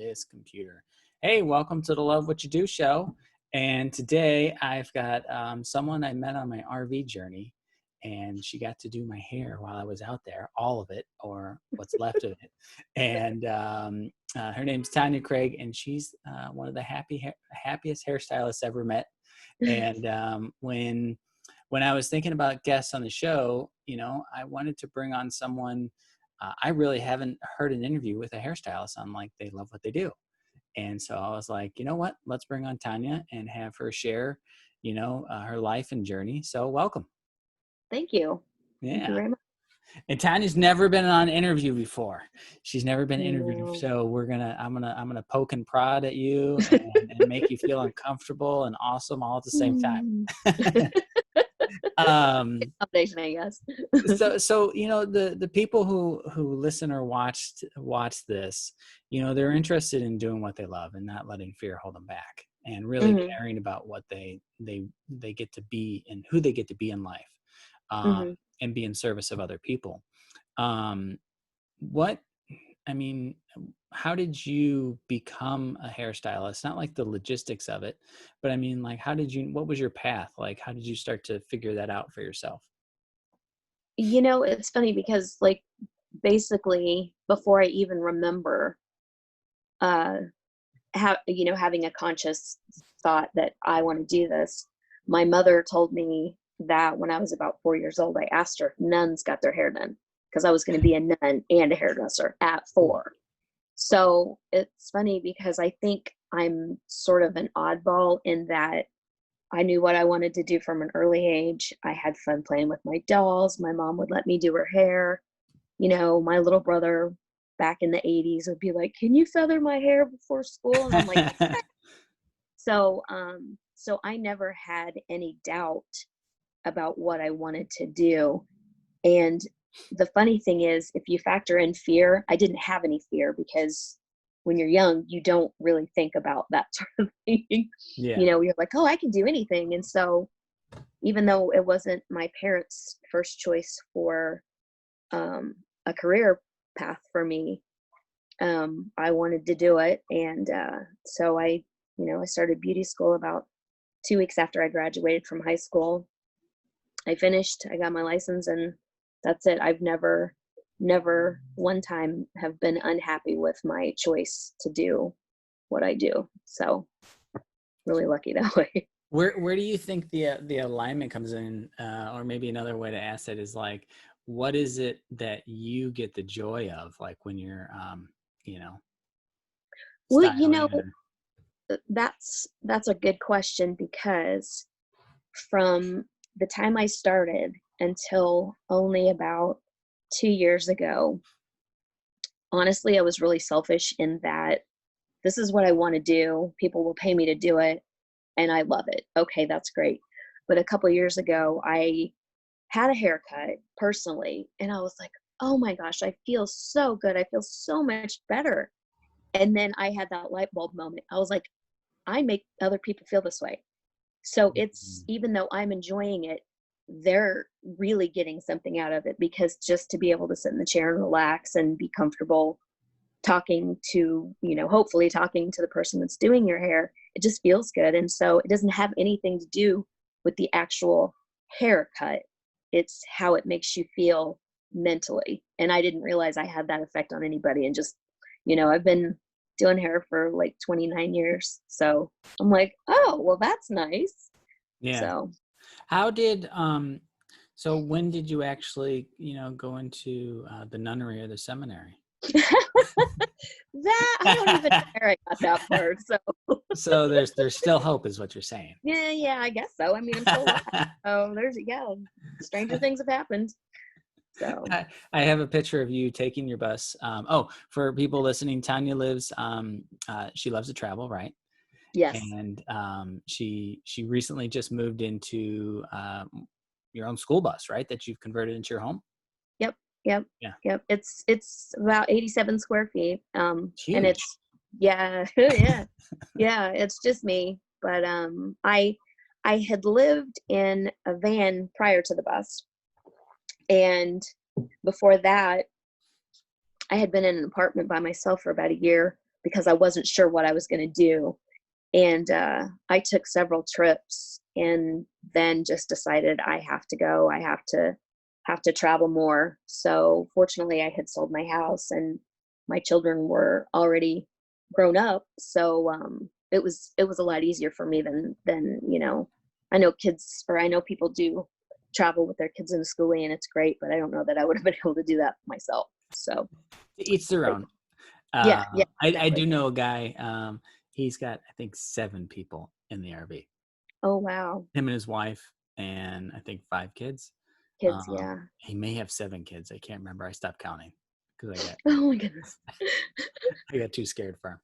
this computer. Hey, welcome to the Love What You Do show. And today I've got someone I met on my RV journey, and she got to do my hair while I was out there, all of it or what's left of it. And her name's Tonia Craig, and she's one of the happiest hairstylists ever met. And when I was thinking about guests on the show, I wanted to bring on someone. I really haven't heard an interview with a hairstylist on like they love what they do. And so I was like, you know what, let's bring on Tonia and have her share, her life and journey. So welcome. Thank you. Yeah. Thank you very much. And Tania's never been on an interview before. She's never been interviewed. So I'm gonna poke and prod at you and make you feel uncomfortable and awesome all at the same time. Combination, I guess. so the people who listen or watch this, they're interested in doing what they love and not letting fear hold them back, and really caring about what they get to be and who they get to be in life, and be in service of other people. How did you become a hairstylist? Not like the logistics of it, but I mean, like, what was your path? Like, how did you start to figure that out for yourself? It's funny because like basically before I even remember having a conscious thought that I want to do this, my mother told me that when I was about 4 years old, I asked her if nuns got their hair done, because I was going to be a nun and a hairdresser at 4. So it's funny because I think I'm sort of an oddball in that I knew what I wanted to do from an early age. I had fun playing with my dolls. My mom would let me do her hair. My little brother back in the 80s would be like, "Can you feather my hair before school?" And I'm like, so I never had any doubt about what I wanted to do. And the funny thing is, if you factor in fear, I didn't have any fear, because when you're young, you don't really think about that sort of thing. Yeah. You're like, oh, I can do anything. And so even though it wasn't my parents' first choice for a career path for me, I wanted to do it. And so I started beauty school about 2 weeks after I graduated from high school. I finished, I got my license, and that's it. I've never one time have been unhappy with my choice to do what I do. So really lucky that way. Where do you think the alignment comes in? Or maybe another way to ask it is like, what is it that you get the joy of, like when you're, Well, that's a good question, because from the time I started until only about 2 years ago, honestly, I was really selfish in that this is what I want to do. People will pay me to do it, and I love it. Okay, that's great. But a couple of years ago, I had a haircut personally, and I was like, oh my gosh, I feel so good. I feel so much better. And then I had that light bulb moment. I was like, I make other people feel this way. So it's, even though I'm enjoying it, they're really getting something out of it, because just to be able to sit in the chair and relax and be comfortable talking to, hopefully talking to the person that's doing your hair, it just feels good. And so it doesn't have anything to do with the actual haircut. It's how it makes you feel mentally. And I didn't realize I had that effect on anybody. And just, I've been doing hair for like 29 years. So I'm like, oh, well, that's nice. Yeah. So how did, so when did you actually, go into the nunnery or the seminary? That I don't even know where I got that part. So there's still hope, is what you're saying. Yeah, I guess so. I mean, I'm still alive. Oh, there's stranger things have happened. So I have a picture of you taking your bus. For people listening, Tonia lives. She loves to travel, right? Yes. And she recently just moved into your own school bus, right? That you've converted into your home. Yep. It's about 87 square feet. Huge. And it's yeah, it's just me. But I had lived in a van prior to the bus, and before that, I had been in an apartment by myself for about a year because I wasn't sure what I was going to do. And I took several trips and then just decided I have to go. I have to travel more. So fortunately, I had sold my house and my children were already grown up. So it was a lot easier for me than I know kids, or I know people do travel with their kids in schooling, and it's great, but I don't know that I would have been able to do that myself. So Each their own. yeah, yeah, I exactly. do know a guy. He's got, I think, 7 people in the RV. Oh wow, Him and his wife, and I think 5 kids. kids, yeah. He may have 7 kids. I can't remember. I stopped counting because Oh my goodness. I got too scared for him.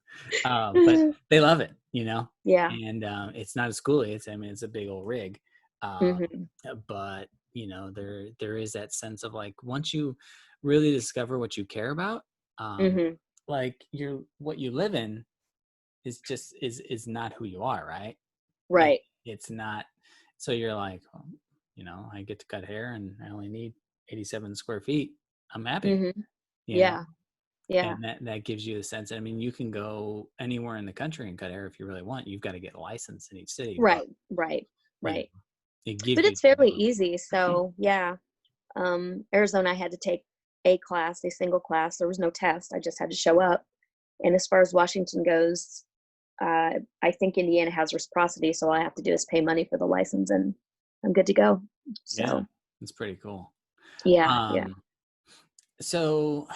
But they love it, Yeah. and it's not a schoolie. It's a big old rig. Um, Mhm. but there is that sense of like, once you really discover what you care about, Mhm. like what you live in is not who you are, right? Like, Right. it's not. So you're like, well, I get to cut hair and I only need 87 square feet. I'm happy, Mhm. you know, Yeah. Yeah. and that gives you a sense. I mean, you can go anywhere in the country and cut hair if you really want. You've got to get a license in each city, but Right. Right. you know, Right. it gives But you it's fairly easy. So yeah. Arizona, I had to take a class, a single class. There was no test. I just had to show up. And as far as Washington goes, I think Indiana has reciprocity, so all I have to do is pay money for the license, and I'm good to go. yeah, So it's pretty cool. yeah, yeah. Um, so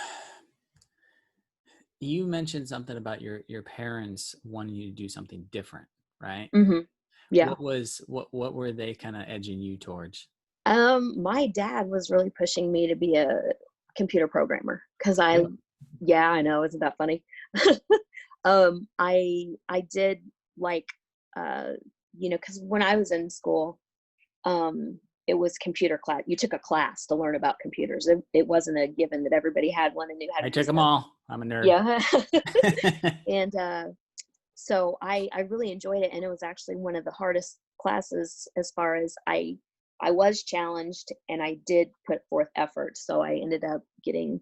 you mentioned something about your parents wanting you to do something different, right? Mhm. Yeah. What were they kind of edging you towards? My dad was really pushing me to be a computer programmer because Really? yeah, I know, isn't that funny? I did like, uh, because when I was in school, it was computer class. You took a class to learn about computers. It wasn't a given that everybody had one and knew how to I took use them them. all. I'm a nerd. Yeah. And so I really enjoyed it, and it was actually one of the hardest classes as far as I was challenged and I did put forth effort, so I ended up getting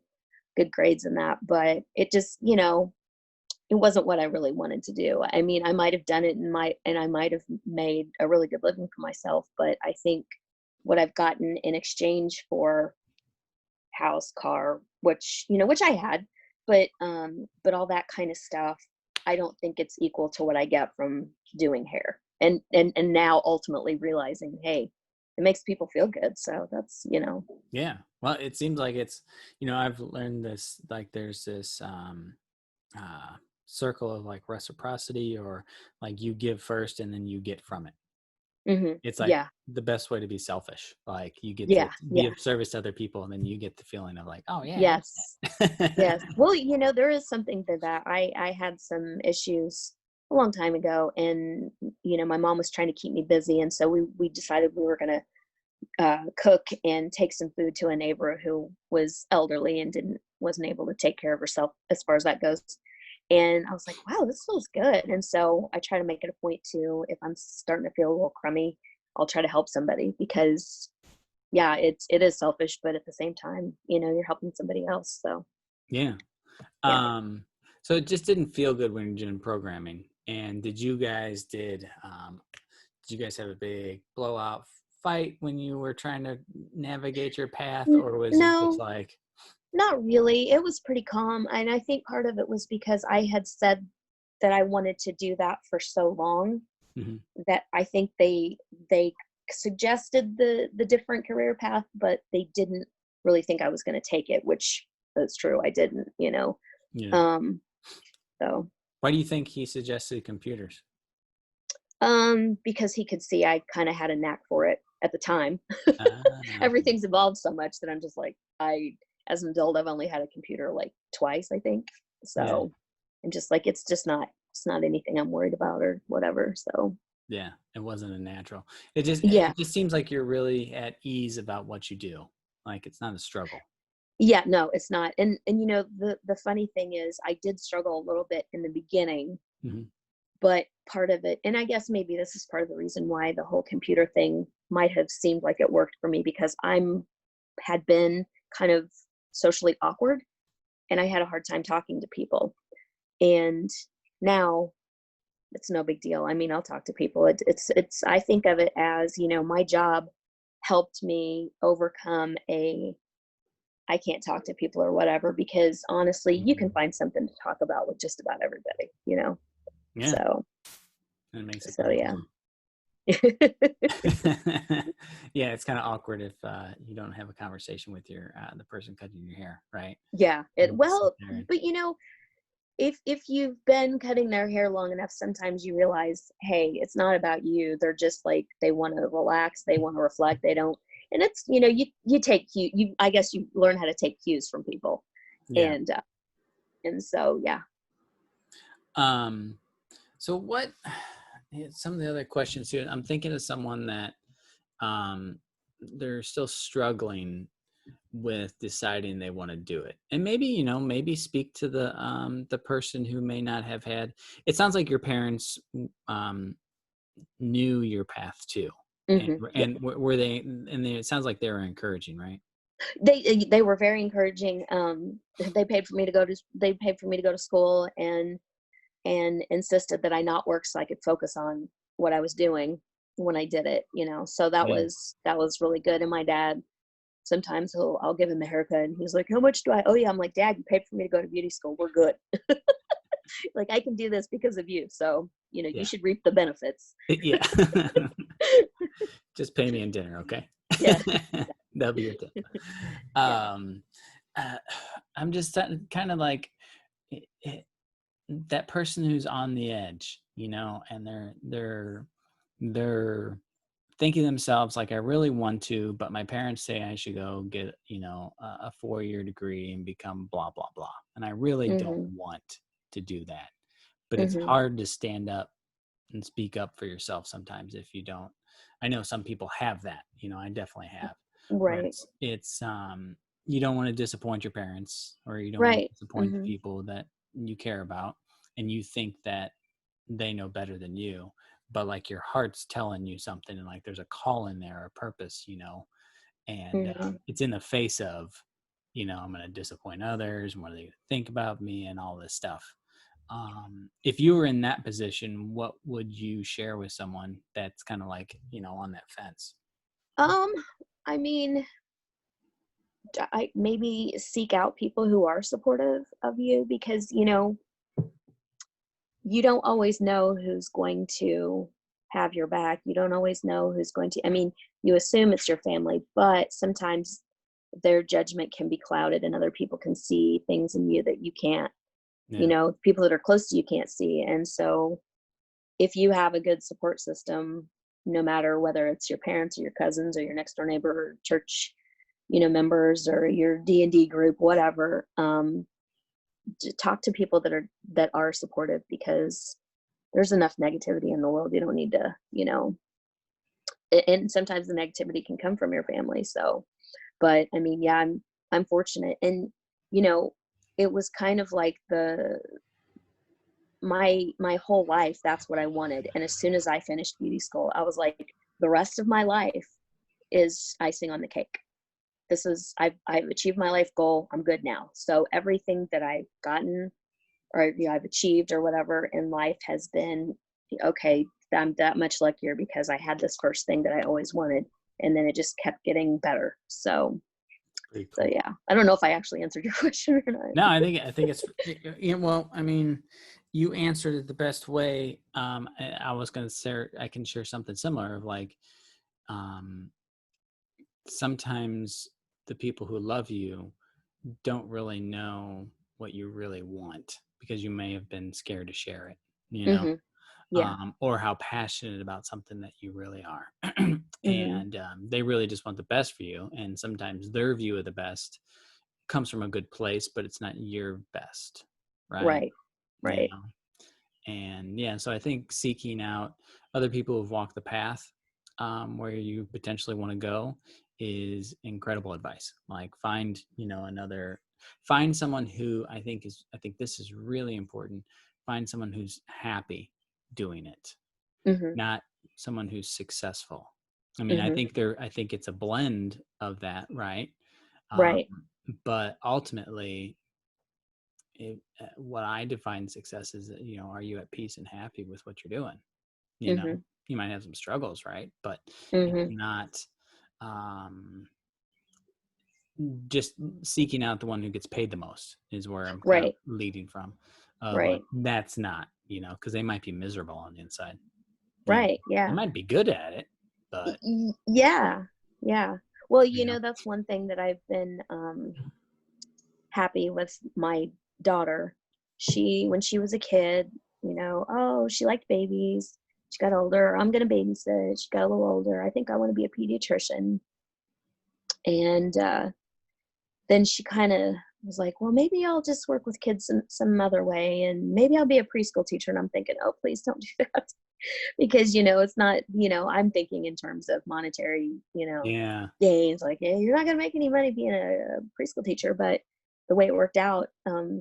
good grades in that. But it just, it wasn't what I really wanted to do. I mean, I might have done it and I might have made a really good living for myself, but I think what I've gotten in exchange for house, car, which I had, but all that kind of stuff, I don't think it's equal to what I get from doing hair. And now ultimately realizing, hey, it makes people feel good. So that's. Yeah. Well, it seems like I've learned this, like there's this uh, circle of like reciprocity, or like you give first and then you get from it. Mhm. It's like Yeah. the best way to be selfish. Like you get to Yeah. be Yeah. of service to other people, and then you get the feeling of like, oh yeah, I Yes. did that. Yes. Well, there is something to that. I had some issues a long time ago, and my mom was trying to keep me busy, and so we decided we were going to cook and take some food to a neighbor who was elderly and wasn't able to take care of herself as far as that goes. And I was like, wow, this feels good. And so I try to make it a point to, if I'm starting to feel a little crummy, I'll try to help somebody because yeah, it is selfish, but at the same time, you're helping somebody else. So Yeah. yeah. So it just didn't feel good when you're doing programming. And did you guys have a big blowout fight when you were trying to navigate your path, or was it just No, like, not really. It was pretty calm. And I think part of it was because I had said that I wanted to do that for so long mhm, that I think they suggested the different career path, but they didn't really think I was going to take it, which is true. I didn't. yeah. Um, so Why do you think he suggested computers? because he could see I kind of had a knack for it at the time. Okay. Everything's evolved so much that I'm just like, as an adult, I've only had a computer like twice, I think. Yeah. So I'm just like, it's not anything I'm worried about or whatever. So Yeah. It wasn't a natural. yeah. It just seems like you're really at ease about what you do. Like it's not a struggle. Yeah, no, it's not. And the funny thing is I did struggle a little bit in the beginning, Hmm. but part of it, and I guess maybe this is part of the reason why the whole computer thing might have seemed like it worked for me, because had been kind of socially awkward and I had a hard time talking to people. And now it's no big deal. I mean, I'll talk to people. It's I think of it as, my job helped me overcome I can't talk to people or whatever, because honestly, you can Mhm. find something to talk about with just about everybody. Yeah, So, that makes it so pretty yeah. easy. Yeah, it's kind of awkward if you don't have a conversation with your the person cutting your hair, right? Yeah. And just sit Well, there and but if you've been cutting their hair long enough, sometimes you realize, hey, it's not about you. They're just like, they want to relax, they want to reflect, they don't. And it's, you take you I guess you learn how to take cues from people. yeah. And so yeah. Um, so what? Some of the other questions here. I'm thinking of someone that um, they're still struggling with deciding they want to do it, and maybe maybe speak to the person who may not have had. It sounds like your parents um, knew your path too, and Yeah. were they? And it sounds like they were encouraging, right? They were very encouraging. They paid for me to go to school, and insisted that I not work so I could focus on what I was doing when I did it. So Yeah. that was really good. And my dad, sometimes I'll give him a haircut and he's like, how much do I owe you? I'm like, Dad, you paid for me to go to beauty school. We're good. Like, I can do this because of you. So, you Yeah. should reap the benefits. Yeah. Just pay me in dinner, okay? Yeah. That'll be your tip. Yeah. Um, uh, I'm just kind of like that person who's on the edge, and they're thinking to themselves like, I really want to, but my parents say I should go get, a 4-year degree and become blah, blah, blah. And I really don't Mhm. want to do that. But it's Mhm. hard to stand up and speak up for yourself sometimes if you don't. I know some people have that, I definitely have, where Right. it's you don't want to disappoint your parents, or you don't want to Right. disappoint the Mhm. people that you care about, and you think that they know better than you, but like your heart's telling you something, and like there's a call in there, a purpose, and Mhm. it's in the face of, I'm going to disappoint others, what are they going to think about me, and all this stuff. If you were in that position, what would you share with someone that's kind of like, on that fence? Um, I mean, I maybe seek out people who are supportive of you, because you don't always know who's going to have your back. You don't always know who's going to. I mean, you assume it's your family, but sometimes their judgment can be clouded and other people can see things in you that you can't. Yeah. People that are close to you can't see. And so if you have a good support system, no matter whether it's your parents or your cousins or your next door neighbor or church, members, or your D&D group, whatever, to talk to people that are supportive, because there's enough negativity in the world. You don't need to, and sometimes the negativity can come from your family. So, but I mean, yeah, I'm fortunate. And you know it was kind of like my whole life, that's what I wanted. And as soon as I finished beauty school, I was like, the rest of my life is icing on the cake. I've achieved my life goal. I'm good now. So everything that I've gotten, or I've achieved or whatever in life, has been okay. I'm that much luckier because I had this first thing that I always wanted, and then it just kept getting better. Pretty So cool. yeah, I don't know if I actually answered your question or not. No, I think it's well, I mean, you answered it the best way. I was going to share, I can share something similar of like, um, sometimes the people who love you don't really know what you really want because you may have been scared to share it, you know, Hmm. Yeah. or how passionate about something that you really are. Hmm. And they really just want the best for you. And sometimes their view of the best comes from a good place, but it's not your best, right? Right. You Right. know, and yeah, so I think seeking out other people who've walked the path where you potentially want to go is incredible advice. Like find someone who I think this is really important. Find someone who's happy doing it, Hmm. not someone who's successful. I mean, Hmm. I think it's a blend of that, right? Um, Right. but ultimately, what I define success is, you know, are you at peace and happy with what you're doing? You know, Mhm. you might have some struggles, right? But it's Mhm. not just seeking out the one who gets paid the most is where I'm kind of Right. leading from. Of like, Right. that's not, you know, because they might be miserable on the inside. You know, Right. they Yeah. might be good at it, but Yeah. Yeah. Well, you know, that's one thing that I've been happy with my daughter. When she was a kid, oh, she liked babies. She got older. I'm going to babysit. She got a little older. I think I want to be a pediatrician. And then she kind of was like, well, maybe I'll just work with kids some other way. And maybe I'll be a preschool teacher. And I'm thinking, oh, please don't do that. Because, it's not, I'm thinking in terms of monetary, yeah, gains. Like, hey, you're not going to make any money being a preschool teacher. But the way it worked out,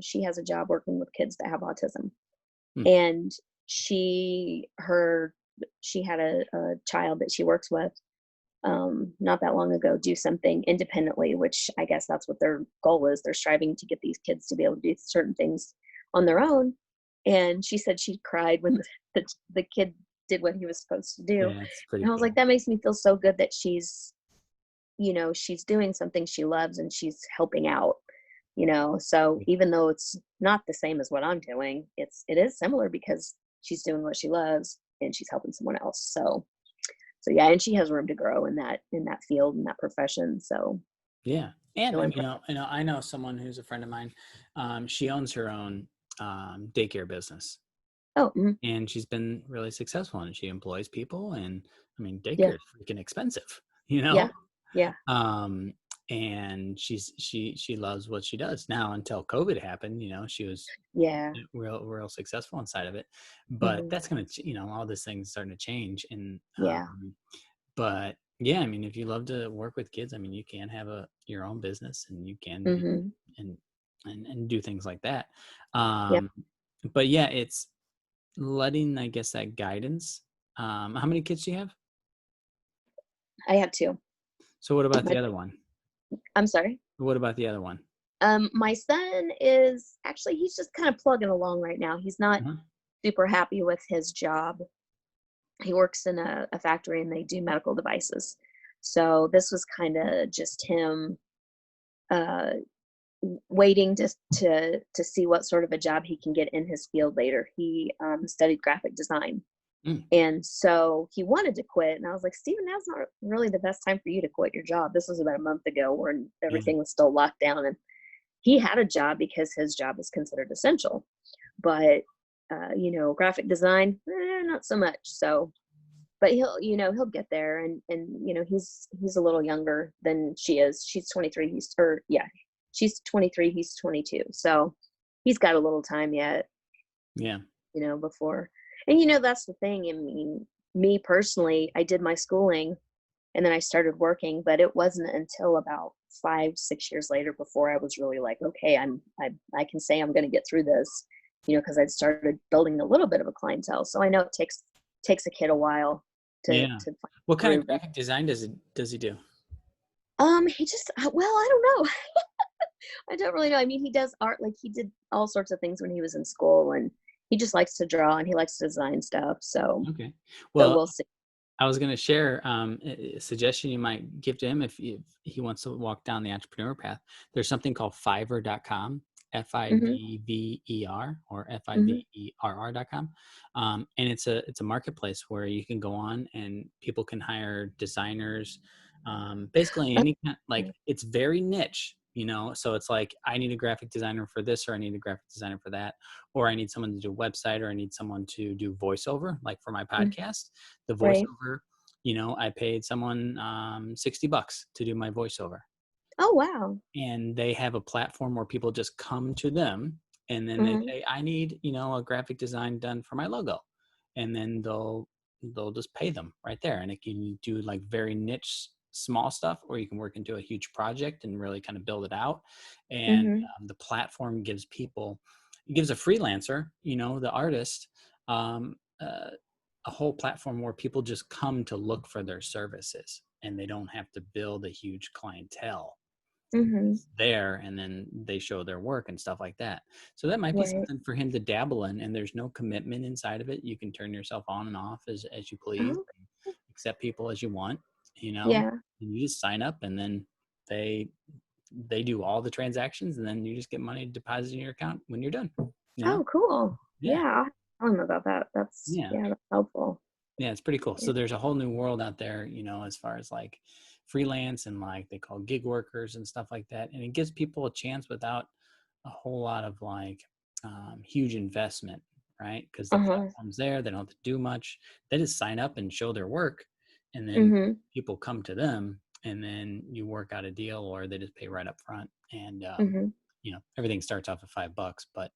she has a job working with kids that have autism. hmm, And she her she had a child that she works with not that long ago do something independently, which I guess that's what their goal is. They're striving to get these kids to be able to do certain things on their own. And she said she cried when the kid did what he was supposed to do. yeah, it's pretty And I was like, cool. that makes me feel so good that she's doing something she loves and she's helping out. So even though it's not the same as what I'm doing, it is similar because she's doing what she loves and she's helping someone else. So yeah, and she has room to grow in that field, in that profession. So Yeah, and feeling I know someone who's a friend of mine. She owns her own daycare business, oh mhm. and she's been really successful. And she employs people, and I mean, Yeah, daycare is freaking expensive, you yeah, know. yeah, Um, and she loves what she does now. Until COVID happened, you know, she was yeah, real successful inside of it. But hmm, that's gonna, you know, all this thing's starting to change, and yeah, but yeah, I mean, if you love to work with kids, I mean, you can have your own business, and you can be hmm, and and do things like that. yeah. Um, but yeah, it's letting, I guess, that guidance. How many kids do you have? I have two. So what about the My, other one? I'm sorry. What about the other one? My son is actually he's just kind of plugging along right now. He's not Uh-huh. super happy with his job. He works in a factory and they do medical devices. So this was kind of just him uh, waiting to see what sort of a job he can get in his field later. He studied graphic design, Mm, and so he wanted to quit. And I was like, Steven, now's not really the best time for you to quit your job. This was about a month ago when yeah, everything was still locked down, and he had a job because his job is considered essential. But graphic design, not so much. So but he'll get there, and he's a little younger than she is. She's 23, she's 23, he's 22, so he's got a little time yet, yeah, before. And that's the thing. I mean, me personally, I did my schooling and then I started working, but it wasn't until about 5-6 years later before I was really like, okay, I can say I'm going to get through this, because I'd started building a little bit of a clientele. So I know it takes a kid a while to yeah. find What kind of groove. And graphic design does he do? he just well, I don't know. I don't really know. I mean, he does art, like he did all sorts of things when he was in school, and he just likes to draw and he likes to design stuff. Okay. So Well, we'll see. I was going to share a suggestion you might give to him if he wants to walk down the entrepreneur path. There's something called Fiverr.com, Mhm. Fiverr or Mhm. Fiverr.com. And it's a marketplace where you can go on and people can hire designers. Basically any kind, like Okay. it's very niche, you know, so it's like, I need a graphic designer for this, or I need a graphic designer for that, or I need someone to do a website, or I need someone to do voiceover, like for my Mm, podcast, the right. voiceover, you know, I paid someone $60 to do my voiceover, Oh, wow. and they have a platform where people just come to them, and then they Mhm. say, I need, you know, a graphic design done for my logo, and then they'll just pay them right there. And it can do like very niche small stuff, or you can work into a huge project and really kind of build it out. And Mhm. the platform gives people, it gives a freelancer, you know, the artist, um, uh, a whole platform where people just come to look for their services, and they don't have to build a huge clientele. Mhm. there, and then they show their work and stuff like that. So that might be Right. something for him to dabble in, and there's no commitment inside of it. You can turn yourself on and off as you please, Oh, accept people as you want, yeah. and you just sign up, and then they they do all the transactions, and then you just get money deposited in your account when you're done, you know? Oh, cool. Yeah. Yeah, I'll tell him about that. That's Yeah. yeah, that's helpful. Yeah, it's pretty cool. Yeah. So there's a whole new world out there, as far as like freelance and like they call gig workers and stuff like that. And it gives people a chance without a whole lot of like huge investment, right? Because the Uh-huh. platform's there, they don't have to do much. They just sign up and show their work, and then Mhm. people come to them, and then you work out a deal, or they just pay right up front. And Mhm. everything starts off at $5, but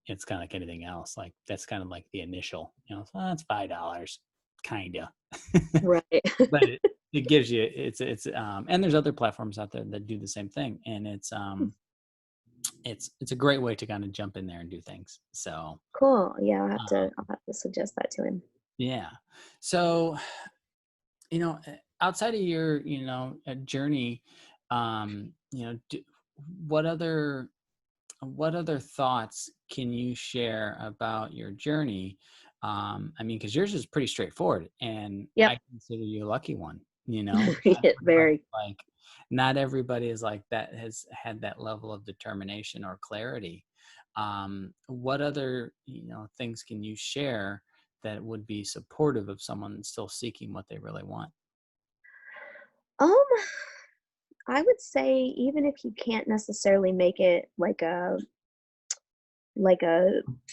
it's kind of like anything else. Like that's kind of like the initial, so it's $5, kinda. Right. But it gives you and there's other platforms out there that do the same thing, and it's a great way to kind of jump in there and do things. So Cool. Yeah, um, I'll have to suggest that to him. yeah. So outside of your journey, what other what other thoughts can you share about your journey? I mean, because yours is pretty straightforward, and Yep. I consider you a lucky one. Not everybody, Very like, not everybody is like that, has had that level of determination or clarity. What other things can you share that would be supportive of someone still seeking what they really want? um I would say even if you can't necessarily make it like a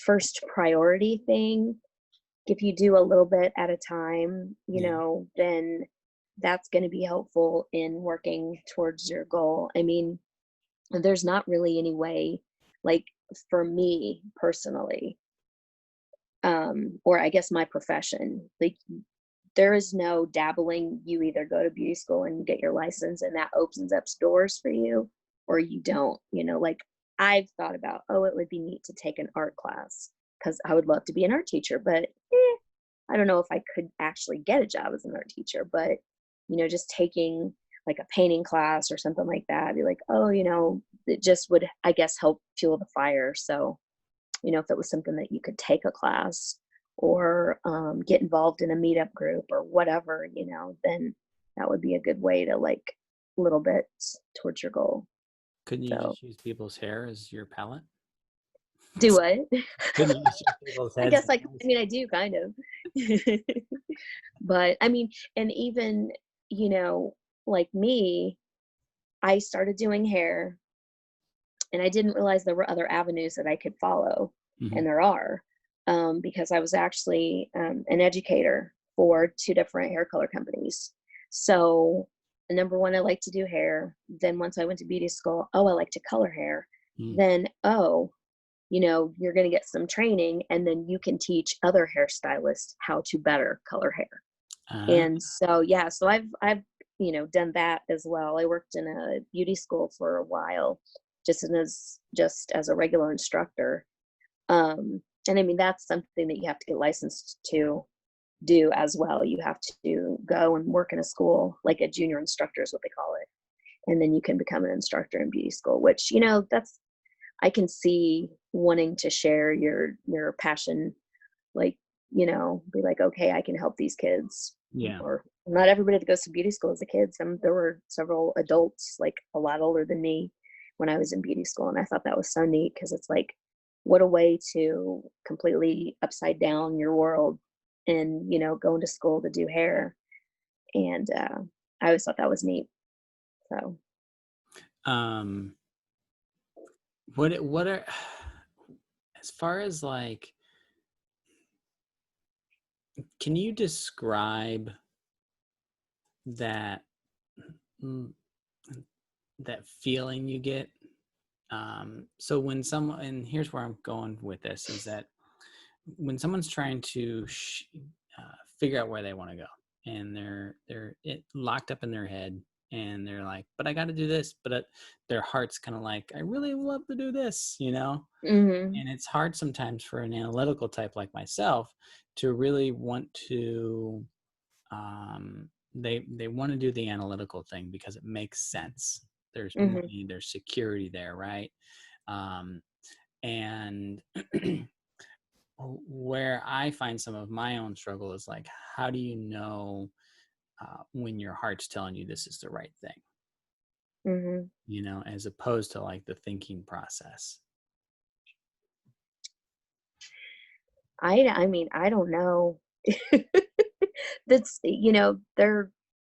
first priority thing, if you do a little bit at a time, Yeah. then that's going to be helpful in working towards your goal. I mean, there's not really any way, like for me personally, or I guess my profession, like there is no dabbling. You either go to beauty school and you get your license, and that opens up doors for you, or you don't. Like I've thought about, oh, it would be neat to take an art class because I would love to be an art teacher, but I don't know if I could actually get a job as an art teacher. But just taking like a painting class or something like that, I'd be like, oh, it just would, I guess, help fuel the fire. So if it was something that you could take a class or get involved in a meetup group or whatever, then that would be a good way to like little bits towards your goal. Couldn't you So just use people's hair as your palette? do what? Couldn't you just use people's I heads guess and I eyes? mean, I do kind of. But I mean, and even, you know, like me, I started doing hair and I didn't realize there were other avenues that I could follow. Mhm. And there are, because I was actually an educator for two different hair color companies. So, number one, I like to do hair. Then, once I went to beauty school, oh, I like to color hair. Mm. Then, oh, you're going to get some training and then you can teach other hairstylists how to better color hair. Ah, And so, yeah, so I've done that as well. I worked in a beauty school for a while, just as a regular instructor. And I mean that's something that you have to get licensed to do as well. You have to go and work in a school, like a junior instructor is what they call it, and then you can become an instructor in beauty school. Which that's I can see wanting to share your passion, like, be like, okay, I can help these kids. yeah. Or not everybody that goes to beauty school is a kid. There were several adults, like a lot older than me, when I was in beauty school, and I thought that was so neat because it's like, what a way to completely upside down your world, and going to school to do hair. And I always thought that was neat. So Um, what are as far as like, can you describe that mm, that feeling you get? So when someone, and here's where I'm going with this, is that when someone's trying to figure out where they want to go, and they're locked up in their head, and they're like, but I got to do this, but their heart's kind of like, I really love to do this, hmm and it's hard sometimes for an analytical type like myself to really want to they want to do the analytical thing because it makes sense. there's Mhm. money, there's security there, right? Um, and where I find some of my own struggle is like, how do you know when your heart's telling you this is the right thing, Mhm. as opposed to like the thinking process? I mean, I don't know. That's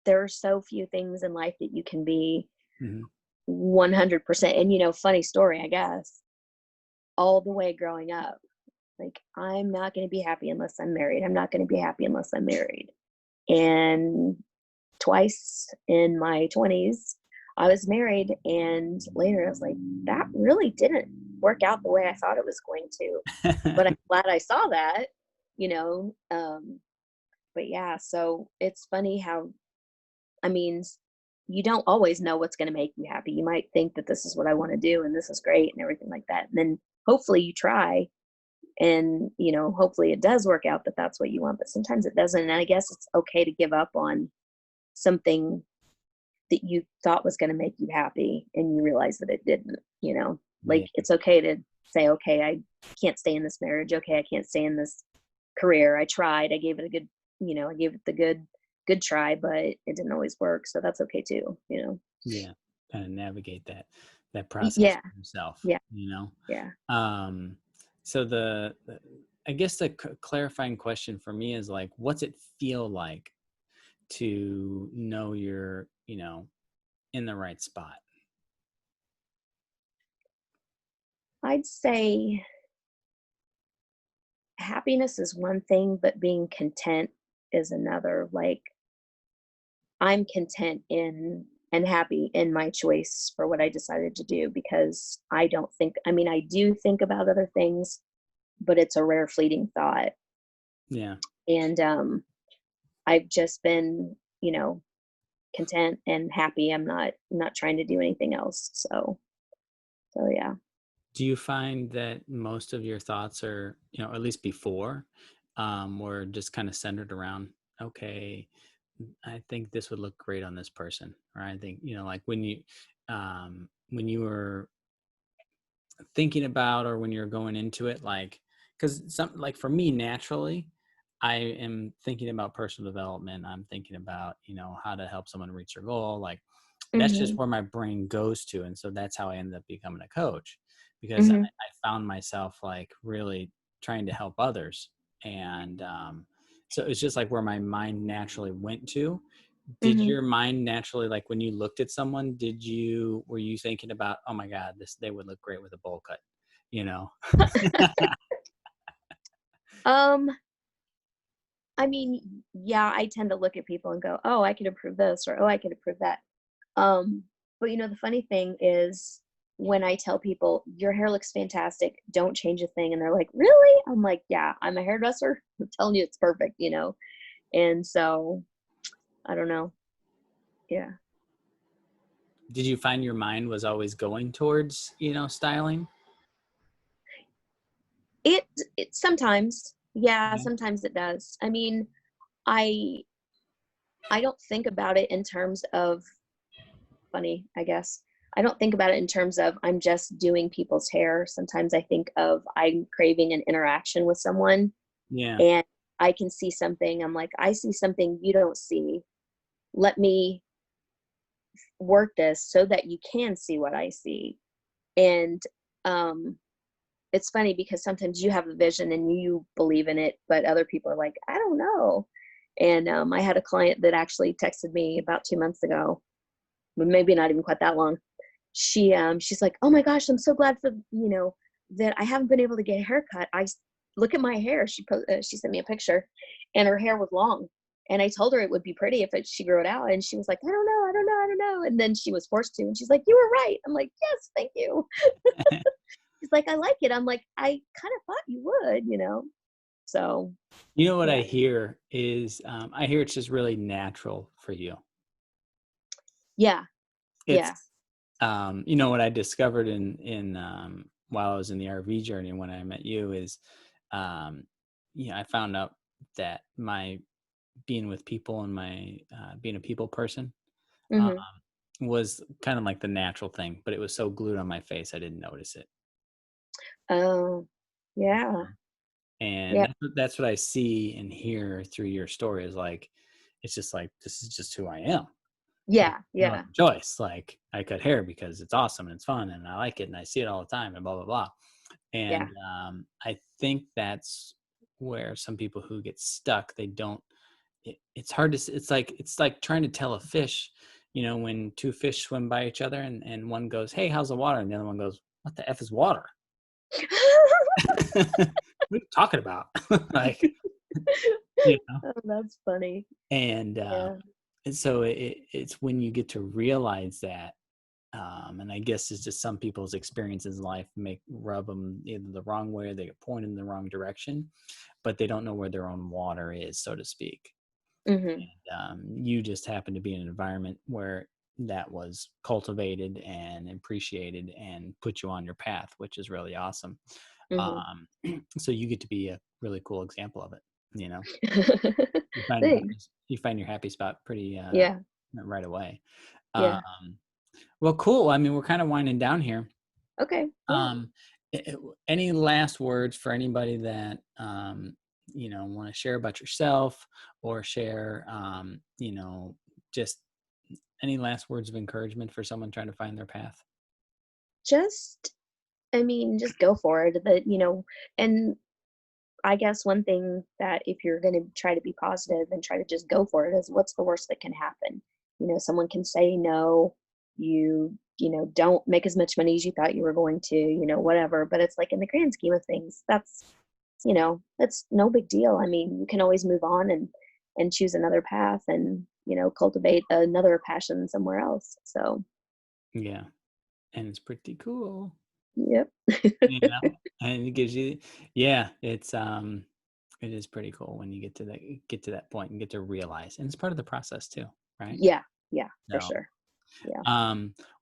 there are so few things in life that you can be Hmm. 100%. And funny story, I guess. All the way growing up, like, I'm not going to be happy unless I'm married. I'm not going to be happy unless I'm married. And twice in my 20s, I was married, and later I was like, that really didn't work out the way I thought it was going to. But I'm glad I saw that, you know. But yeah, so it's funny how, I mean, you don't always know what's going to make you happy. You might think that this is what I want to do and this is great and everything like that. And then hopefully you try, and hopefully it does work out that that's what you want, but sometimes it doesn't. And I guess it's okay to give up on something that you thought was going to make you happy and you realize that it didn't. Like, Yeah. it's okay to say, okay, I can't stay in this marriage. Okay, I can't stay in this career. I tried. I gave it a good, I gave it the good try, but it didn't always work. So that's okay too. Yeah. Kind of navigate that process Yeah. for yourself, Yeah. you know? Yeah. Um, so I guess the clarifying question for me is like, what's it feel like to know you're, in the right spot? I'd say happiness is one thing, but being content is another. Like, I'm content in and happy in my choice for what I decided to do, because I mean, I do think about other things, but it's a rare fleeting thought. Yeah. And I've just been, content and happy. I'm not trying to do anything else. So yeah. Do you find that most of your thoughts are, at least before, were just kind of centered around, okay, I think this would look great on this person, or I think, like when you were thinking about, or when you're going into it, like, because some, like, for me, naturally, I am thinking about personal development. I'm thinking about, how to help someone reach their goal. Like, that's just Mhm. where my brain goes to. And so that's how I ended up becoming a coach, because Mhm. I found myself like really trying to help others. And so it's just like where my mind naturally went to. Did Mhm. your mind naturally, like when you looked at someone, were you thinking about, oh my God, they would look great with a bowl cut, you know? Um, I mean, yeah, I tend to look at people and go, "Oh, I could improve this," or "Oh, I could improve that." Um, but the funny thing is, when I tell people, "Your hair looks fantastic, don't change a thing," and they're like, "Really?" I'm like, "Yeah, I'm a hairdresser. I'm telling you it's perfect." And so, I don't know. Yeah. Did you find your mind was always going towards, styling? It it sometimes. Yeah, Yeah. sometimes it does. I mean, I I don't think about it in terms of funny, I guess. I don't think about it in terms of I'm just doing people's hair. Sometimes I think of I'm craving an interaction with someone, Yeah. and I can see something. I'm like, I see something you don't see. Let me work this so that you can see what I see. And um, it's funny because sometimes you have a vision and you believe in it, but other people are like, I don't know. And I had a client that actually texted me about 2 months ago, maybe not even quite that long. She's like, oh my gosh, I'm so glad for that I haven't been able to get a haircut. Look at my hair. She sent me a picture, and her hair was long. And I told her it would be pretty if she grew it out, and she was like, I don't know, I don't know, I don't know. And then she was forced to, and she's like, you were right. I'm like, yes, thank you. She's like, I like it. I'm like, I kind of thought you would. So You know what I yeah. hear is, I hear it's just really natural for you. Yeah. It's, Yeah. what I discovered while I was in the RV journey when I met you is, um, I found out that my being with people and my being a people person, um, Mhm. was kind of like the natural thing, but it was so glued on my face I didn't notice it. Oh, yeah. And Yep. that's what I see and hear through your story is like, it's just like, this is just who I am. Like, Yeah, no other yeah, choice. Like, I cut hair because it's awesome and it's fun and I like it and I see it all the time and blah blah blah. yeah. And I think that's where some people who get stuck, they don't. It's hard to. It's like trying to tell a fish. When two fish swim by each other and one goes, "Hey, how's the water?" and the other one goes, "What the f is water?" What are you talking about? like, you know. Oh, that's funny. And Yeah. so it's when you get to realize that. And I guess it's just some people's experiences in life rub them either the wrong way or they get pointed in the wrong direction, but they don't know where their own water is, so to speak. Mhm. You just happen to be in an environment where that was cultivated and appreciated and put you on your path, which is really awesome. Mhm. Um, so you get to be a really cool example of it. You know, you find your Thanks. happy, you find your happy spot pretty Yeah. right away. Yeah. Um, well, cool. I mean, we're kind of winding down here. Okay. Yeah. Um, any last words for anybody that want to share about yourself or share, just any last words of encouragement for someone trying to find their path? Just I mean, just go for it. And I guess one thing that if you're going to try to be positive and try to just go for it is what's the worst that can happen? Someone can say no, don't make as much money as you thought you were going to, whatever. But it's like in the grand scheme of things, that's no big deal. I mean, you can always move on and choose another path and, cultivate another passion somewhere else. So, Yeah, and it's pretty cool. yep. And it gives you, yeah, it is pretty cool when you get to that point and get to realize, and it's part of the process too, right? Yeah. Yeah, for So, sure. Yeah.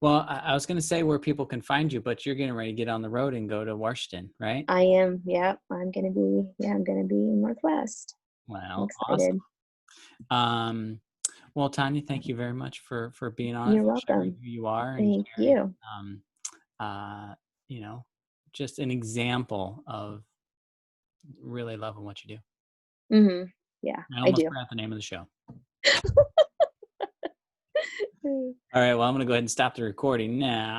well, I was going to say where people can find you, but you're getting ready to get on the road and go to Washington, right? I am. Yeah, I'm gonna be in Northwest. I'm Wow, awesome. excited. Um, well, Tanya, thank you very much for being on it, You're for sharing welcome. who you are and Thank sharing, you. um, uh, you know, just an example of really loving what you do. Mhm. Yeah, I I almost do. forgot the name of the show. All right, well, I'm going to go ahead and stop the recording now.